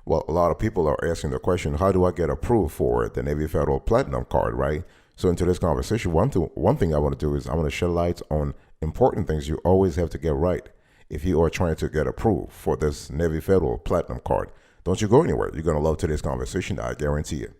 Well, a lot of people are asking the question, how do I get approved for the Navy Federal Platinum card, right? So in today's conversation, one thing I want to do is I want to shed light on important things you always have to get right if you are trying to get approved for this Navy Federal Platinum card. Don't you go anywhere. You're going to love today's conversation, I guarantee you.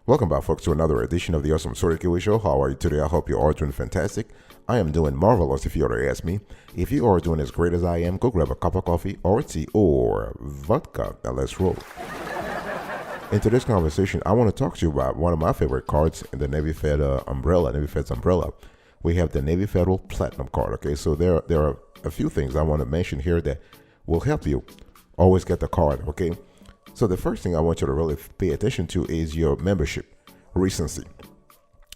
Welcome back, folks, to another edition of the Awesome Story Kiwi Show. How are you today? I hope you are doing fantastic. I am doing marvelous, if you were to ask me. If you are doing as great as I am, go grab a cup of coffee or tea or vodka. Now let's roll. In today's conversation, I want to talk to you about one of my favorite cards in the Navy Fed umbrella, Navy Fed's umbrella. We have the Navy Federal Platinum card. Okay, so there are a few things I want to mention here that will help you always get the card. Okay. So the first thing I want you to really pay attention to is your membership recency.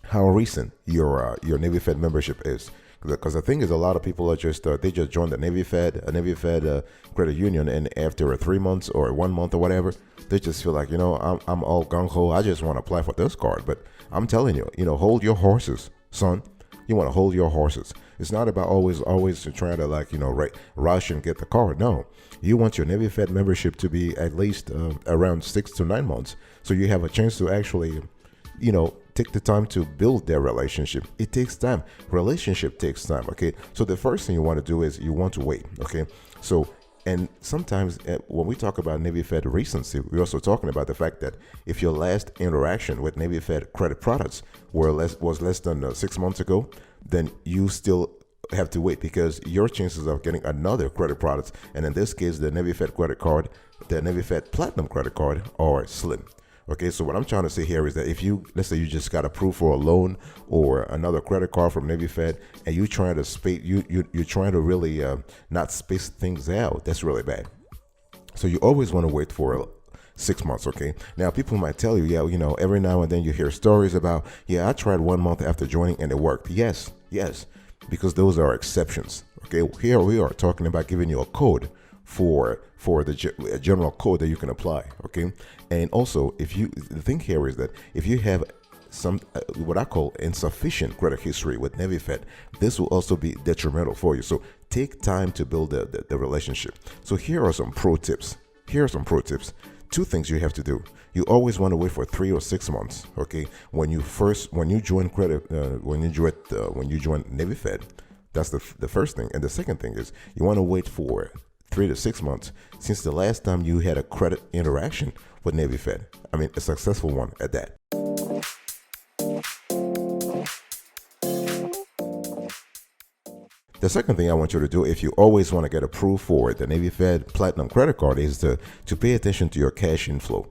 How recent your Navy Fed membership is, because the thing is, a lot of people are just they just joined the Navy Fed credit union, and after 3 months or 1 month or whatever, they just feel like, you know, I'm all gung ho. I just want to apply for this card. But I'm telling you, hold your horses, son. You want to hold your horses. It's not about always trying to rush and get the card. No, you want your Navy Fed membership to be at least around 6 to 9 months, so you have a chance to actually, take the time to build their relationship. It takes time. Relationship takes time. Okay, so the first thing you want to do is you want to wait. Okay, so and sometimes when we talk about Navy Fed recency, we're also talking about the fact that if your last interaction with Navy Fed credit products was less than 6 months ago, then you still have to wait, because your chances of getting another credit product, and in this case, the Navy Fed credit card, the Navy Fed Platinum credit card, are slim. Okay, so what I'm trying to say here is that if let's say you just got approved for a loan or another credit card from Navy Fed, and you're trying to really not space things out, that's really bad. So you always want to wait for 6 months. Okay, now people might tell you, yeah, every now and then you hear stories about, yeah, I tried 1 month after joining and it worked. Yes, because those are exceptions. Okay, here we are talking about giving you a code for the general code that you can apply. Okay, and also the thing here is that if you have some what I call insufficient credit history with Navy Fed, this will also be detrimental for you. So take time to build the relationship. So here are some pro tips. Two things you have to do. You always want to wait for 3 or 6 months. Okay, when you join Navy Fed, that's the first thing. And the second thing is you want to wait for 3 to 6 months since the last time you had a credit interaction with Navy Fed. I mean, a successful one at that. The second thing I want you to do, if you always want to get approved for the Navy Fed Platinum credit card, is to pay attention to your cash inflow.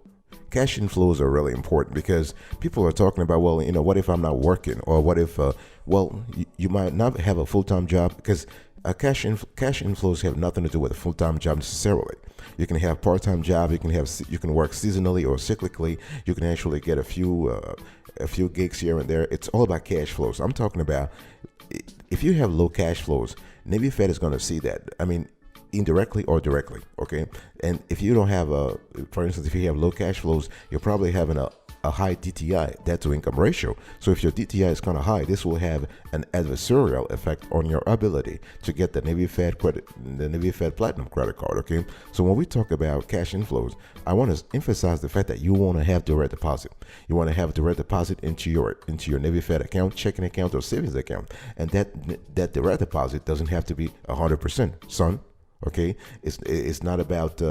Cash inflows are really important, because people are talking about, well, what if I'm not working, or what if, you might not have a full-time job, because cash inflows have nothing to do with a full-time job necessarily. You can have part-time job. You can work seasonally or cyclically. You can actually get a few gigs here and there. It's all about cash flows. I'm talking about if you have low cash flows, Navy Fed is going to see that. I mean, indirectly or directly. Okay, and if you don't have for instance, if you have low cash flows, you're probably having a high DTI, debt to income ratio. So if your DTI is kind of high, this will have an adversarial effect on your ability to get the Navy Fed Platinum credit card. Okay, so when we talk about cash inflows, I want to emphasize the fact that you want to have direct deposit. You want to have direct deposit into your Navy Fed account, checking account, or savings account, and that direct deposit doesn't have to be 100%, son. Okay, it's not about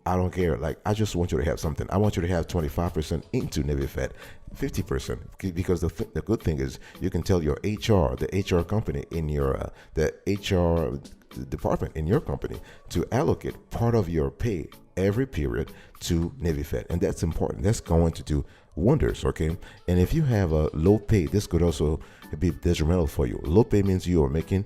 I don't care. I just want you to have something. I want you to have 25% into Navy Fed, 50%, because the good thing is you can tell your the HR company in your the HR department in your company to allocate part of your pay every period to Navy Fed, and that's important. That's going to do wonders. Okay, and if you have a low pay, this could also be detrimental for you. Low pay means you are making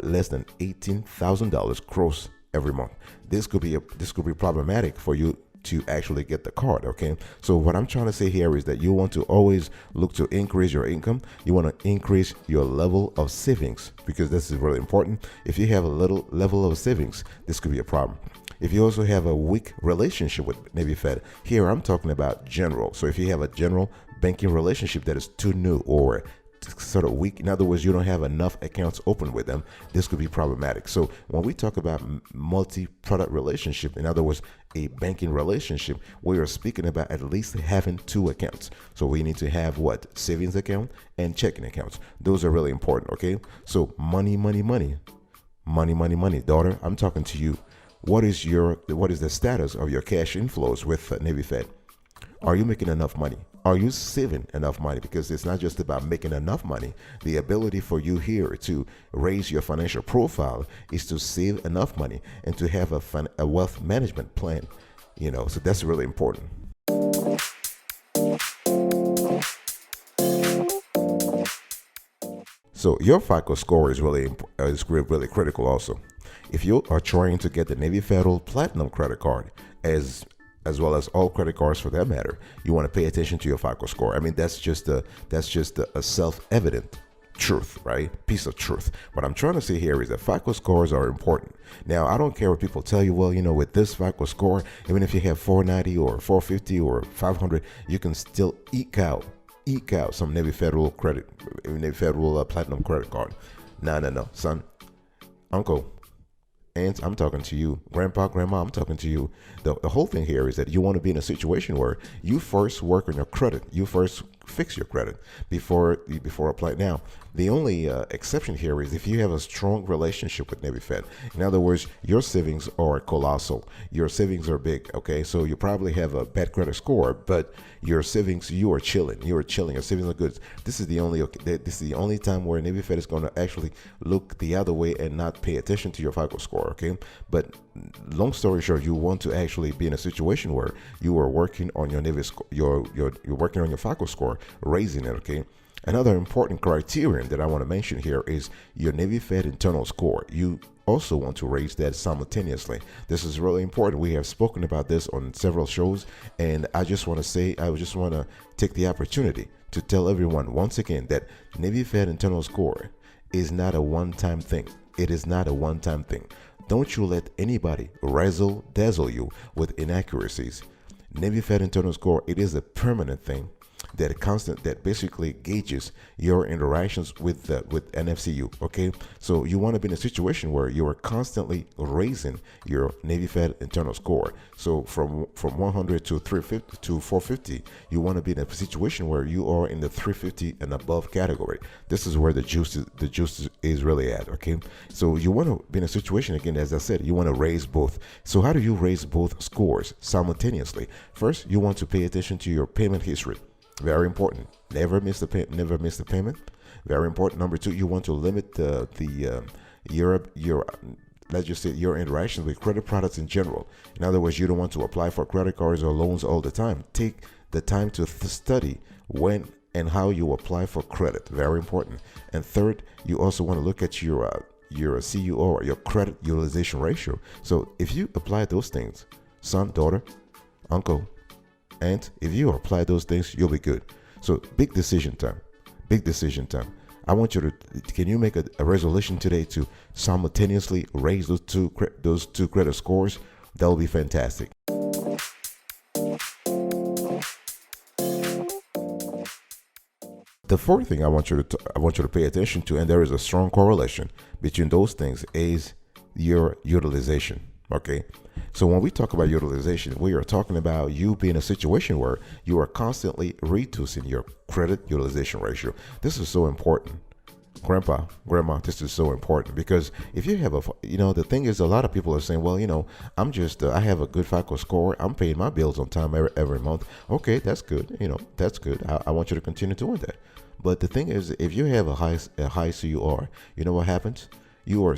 less than $18,000 gross every month. This could be problematic for you to actually get the card. Okay, so what I'm trying to say here is that you want to always look to increase your income. You want to increase your level of savings, because this is really important. If you have a little level of savings, this could be a problem. If you also have a weak relationship with Navy Fed, here I'm talking about general. So if you have a general banking relationship that is too new or sort of weak, in other words, you don't have enough accounts open with them, this could be problematic. So when we talk about multi-product relationship, in other words, a banking relationship, we are speaking about at least having 2 accounts. So we need to have what? Savings account and checking accounts. Those are really important. Okay, so money, daughter, I'm talking to you. What is the status of your cash inflows with Navy Fed? Are you making enough money? Are you saving enough money? Because it's not just about making enough money. The ability for you here to raise your financial profile is to save enough money and to have a wealth management plan. So that's really important. So your FICO score is really critical also. If you are trying to get the Navy Federal Platinum credit card, as well as all credit cards for that matter, you want to pay attention to your FICO score. I mean, that's just a self-evident truth, right? Piece of truth. What I'm trying to say here is that FICO scores are important. Now, I don't care what people tell you. Well, with this FICO score, even if you have 490 or 450 or 500, you can still eke out some Navy Federal Platinum credit card. No, son, uncle, aunt, I'm talking to you. Grandpa, grandma, I'm talking to you. The whole thing here is that you want to be in a situation where you first work on your credit. You first fix your credit before apply. Now, the only exception here is if you have a strong relationship with Navy Fed. In other words, your savings are colossal. Your savings are big. Okay, so you probably have a bad credit score, but your savings, you are chilling. Your savings are good. This is the only time where Navy Fed is going to actually look the other way and not pay attention to your FICO score. Okay, but long story short, you want to actually be in a situation where you are working on your Navy score. You're working on your FICO score, raising it. Okay. Another important criterion that I want to mention here is your Navy Fed internal score. You also want to raise that simultaneously. This is really important. We have spoken about this on several shows, and I just want to take the opportunity to tell everyone once again that Navy Fed internal score is not a one-time thing. It is not a one-time thing. Don't you let anybody dazzle you with inaccuracies. Navy Fed internal score, it is a permanent thing that basically gauges your interactions with NFCU. Okay, so you want to be in a situation where you are constantly raising your Navy Fed internal score. So from 100 to 350 to 450, you want to be in a situation where you are in the 350 and above category. This is where the juice is really at. Okay, so you want to be in a situation, again, as I said, you want to raise both. So how do you raise both scores simultaneously? First, you want to pay attention to your payment history. Very important. Never miss the payment. Very important. Number 2, you want to limit your let's just say your interactions with credit products in general. In other words, you don't want to apply for credit cards or loans all the time. Take the time to study when and how you apply for credit. Very important. And third, you also want to look at your CUR, your credit utilization ratio. So if you apply those things, son, daughter, uncle, and if you apply those things, you'll be good. So big decision time. I want you to, can you make a resolution today to simultaneously raise those two credit scores? That will be fantastic. The fourth thing I want you to pay attention to, and there is a strong correlation between those things, is your utilization. Okay, so when we talk about utilization, we are talking about you being in a situation where you are constantly reducing your credit utilization ratio. This is so important. Grandpa, grandma, this is so important, because if you have the thing is, a lot of people are saying, well, I'm just, I have a good FICO score. I'm paying my bills on time every month. Okay, that's good. That's good. I want you to continue doing that. But the thing is, if you have a high CUR, you know what happens? You are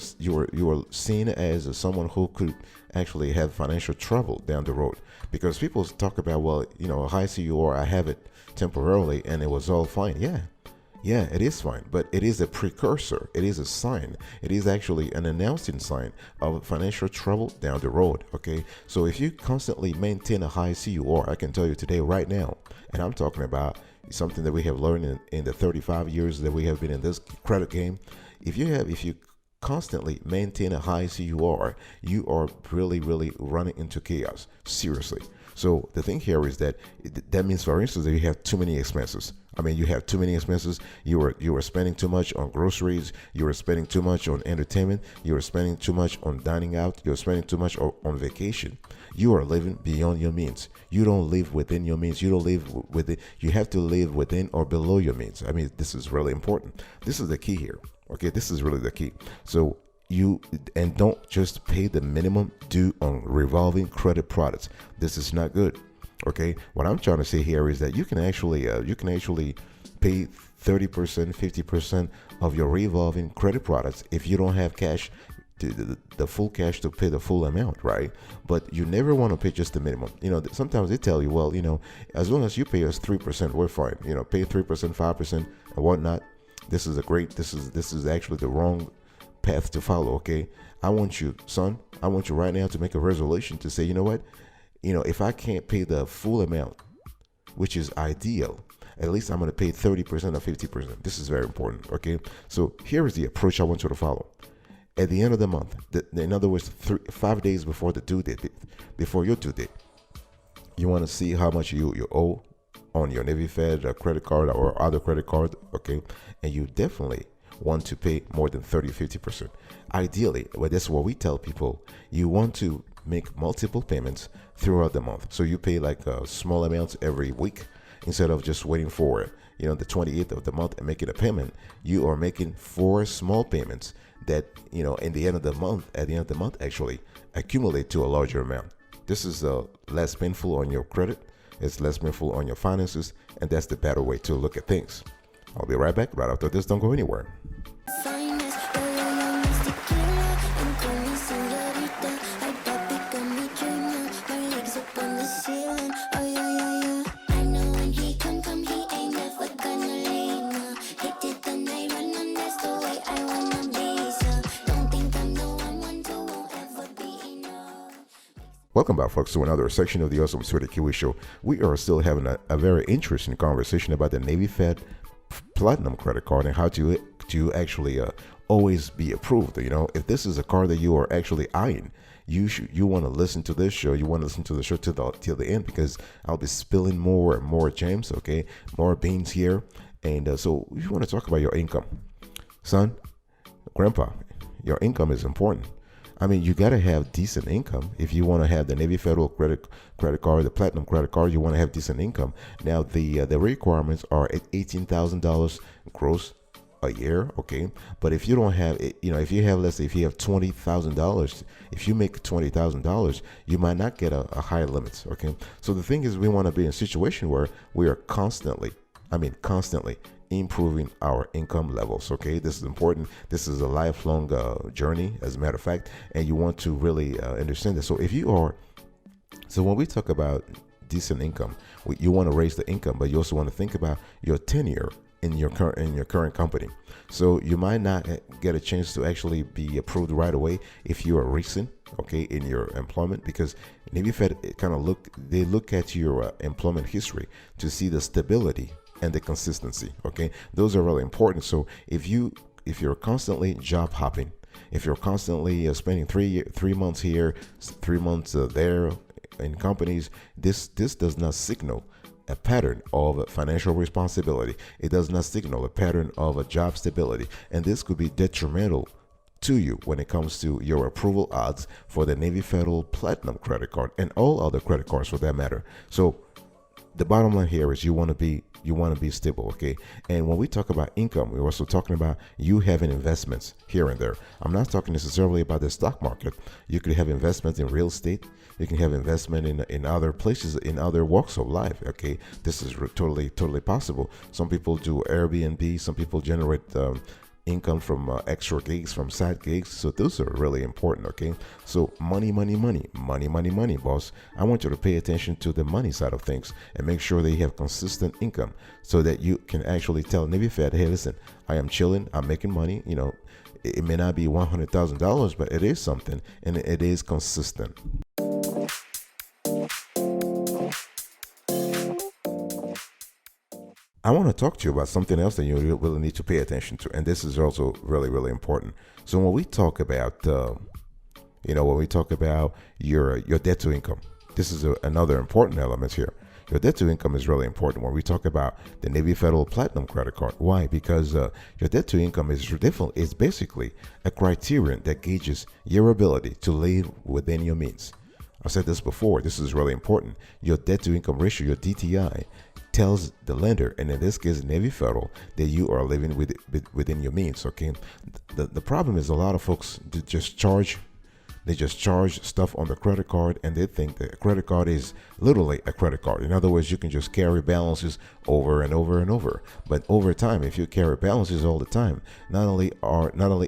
seen as someone who could actually have financial trouble down the road, because people talk about, well, a high CUR, I have it temporarily and it was all fine. Yeah, Yeah, it is fine, but it is a precursor. It is a sign. It is actually an announcing sign of financial trouble down the road. Okay, so if you constantly maintain a high CUR, I can tell you today, right now, and I'm talking about something that we have learned in the 35 years that we have been in this credit game. If you constantly maintain a high CUR, you are really running into chaos. Seriously. So the thing here is that that means, for instance, that you have too many expenses. I mean, you have too many expenses. You are spending too much on groceries. You are spending too much on entertainment. You are spending too much on dining out. You're spending too much on vacation. You are living beyond your means. You don't live within your means. You don't live within. You have to live within or below your means. I mean, this is really important. This is the key here. Okay, this is really the key. So and don't just pay the minimum due on revolving credit products. This is not good. Okay, what I'm trying to say here is that you can actually pay 30%, 50% of your revolving credit products if you don't have cash, the full cash to pay the full amount, right? But you never want to pay just the minimum. Sometimes they tell you, well, as long as you pay us 3%, we're fine. Pay 3%, 5%, and whatnot. This is actually the wrong path to follow. Okay, I want you right now to make a resolution to say, you know what, if I can't pay the full amount, which is ideal, at least I'm going to pay 30% or 50%. This is very important. Okay, so here is the approach I want you to follow. At the end of the month, in other words, 5 days before the due date, before your due date, you want to see how much you owe on your Navy Fed credit card or other credit card. Okay, and you definitely want to pay more than 30-50%. Ideally, well, that's what we tell people. You want to make multiple payments throughout the month. So you pay like small amounts every week instead of just waiting for the 28th of the month and making a payment. You are making 4 small payments that at the end of the month actually accumulate to a larger amount. This is less painful on your credit. It's less painful on your finances, and that's the better way to look at things. I'll be right back right after this. Don't go anywhere. Welcome back, folks, to another section of the Awesome Sweaty Kiwi Show. We are still having a very interesting conversation about the Navy Fed Platinum credit card and how to actually always be approved. If this is a card that you are actually eyeing, you want to listen to this show. You want to listen to the show till the end, because I'll be spilling more and more gems. Okay, more beans here, and so you want to talk about your income, son, grandpa. Your income is important. I mean, you got to have decent income if you want to have the Navy Federal credit card, the Platinum credit card. You want to have decent income. Now, the requirements are at $18,000 gross a year. Okay, but if you don't have it, if you have, let's say, if you have $20,000, if you make $20,000, you might not get a higher limit. Okay, so the thing is, we want to be in a situation where we are constantly improving our income levels. Okay, this is important. This is a lifelong journey, as a matter of fact, and you want to really understand this. So when we talk about decent income, you want to raise the income, but you also want to think about your tenure in your current company. So you might not get a chance to actually be approved right away if you are recent, okay, in your employment, because Navy Fed look at your employment history to see the stability and the consistency. Okay, those are really important. So if you're constantly job hopping, if you're constantly spending 3 months here, 3 months there in companies, this does not signal a pattern of financial responsibility. It does not signal a pattern of a job stability, and this could be detrimental to you when it comes to your approval odds for the Navy Federal Platinum credit card and all other credit cards for that matter. So the bottom line here is you want to be stable. Okay, and when we talk about income, we're also talking about you having investments here and there. I'm not talking necessarily about the stock market. You could have investments in real estate. You can have investment in other places, in other walks of life. Okay, this is totally possible. Some people do Airbnb. Some people generate income from extra gigs, from side gigs. So those are really important, okay? So money, money, money, money, money, money, boss. I want you to pay attention to the money side of things and make sure that you have consistent income so that you can actually tell Navy Fed, hey, listen, I am chilling, I'm making money. You know, it may not be $100,000, but it is something, and it is consistent. I want to talk to you about something else that you really need to pay attention to, and this is also really, really important. So when we talk about, when we talk about your debt to income, this is another important element here. Your debt to income is really important when we talk about the Navy Federal Platinum credit card. Why? Because your debt to income is basically a criterion that gauges your ability to live within your means. I said this before. This is really important. Your debt to income ratio, your DTI, tells the lender, and in this case Navy Federal, that you are living within your means. Okay, the problem is a lot of folks just charge stuff on the credit card, and they think the credit card is literally a credit card. In other words, you can just carry balances over and over and over. But over time, if you carry balances all the time, not only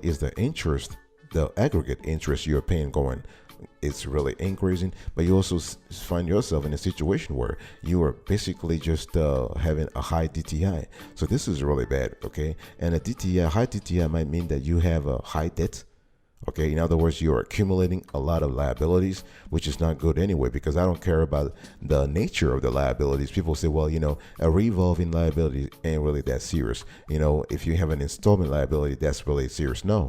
is the interest, the aggregate interest you're paying it's really increasing, but you also find yourself in a situation where you are basically just having a high DTI. So this is really bad, okay? And high DTI might mean that you have a high debt. Okay, in other words, you're accumulating a lot of liabilities, which is not good anyway, because I don't care about the nature of the liabilities. People say, well, a revolving liability ain't really that serious. If you have an installment liability, that's really serious. No,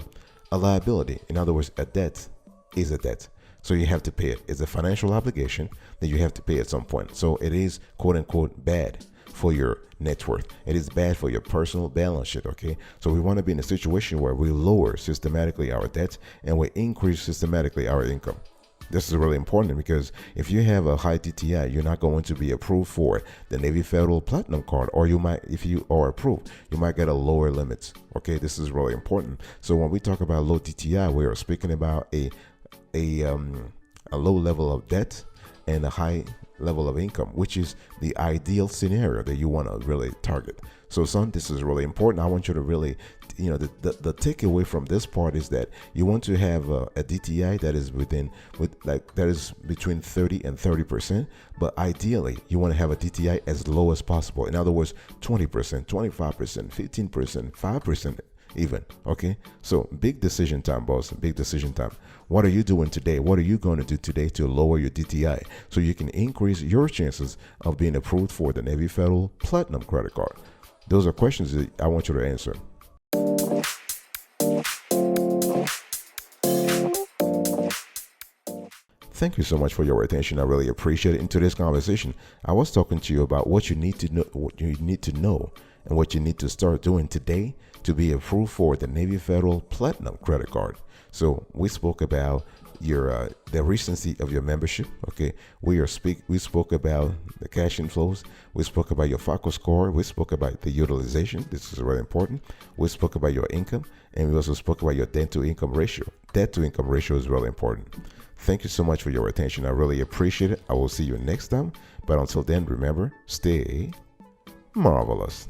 a liability, in other words, a debt is a debt. So you have to pay it. It's a financial obligation that you have to pay at some point. So it is, quote unquote, bad for your net worth. It is bad for your personal balance sheet, okay? So we want to be in a situation where we lower systematically our debt and we increase systematically our income. This is really important because if you have a high DTI, you're not going to be approved for the Navy Federal Platinum card, or you might, if you are approved, you might get a lower limits. Okay, this is really important. So when we talk about low DTI, we are speaking about a low level of debt and a high level of income, which is the ideal scenario that you want to really target. So son, this is really important. I want you to really, the takeaway from this part is that you want to have a DTI that is between 30 and 30%, but ideally you want to have a DTI as low as possible. In other words, 20%, 25%, 15%, 5%. Even. Okay, so big decision time, boss. Big decision time. What are you doing today? What are you going to do today to lower your DTI so you can increase your chances of being approved for the Navy Federal Platinum credit card? Those are questions that I want you to answer. Thank you so much for your attention. I really appreciate it. In today's conversation, I was talking to you about what you need to know, and what you need to start doing today to be approved for the Navy Federal Platinum credit card. So we spoke about the recency of your membership. Okay, we spoke about the cash inflows. We spoke about your FICO score. We spoke about the utilization. This is really important. We spoke about your income, and we also spoke about your debt to income ratio. Debt to income ratio is really important. Thank you so much for your attention. I really appreciate it. I will see you next time. But until then, remember, stay marvelous.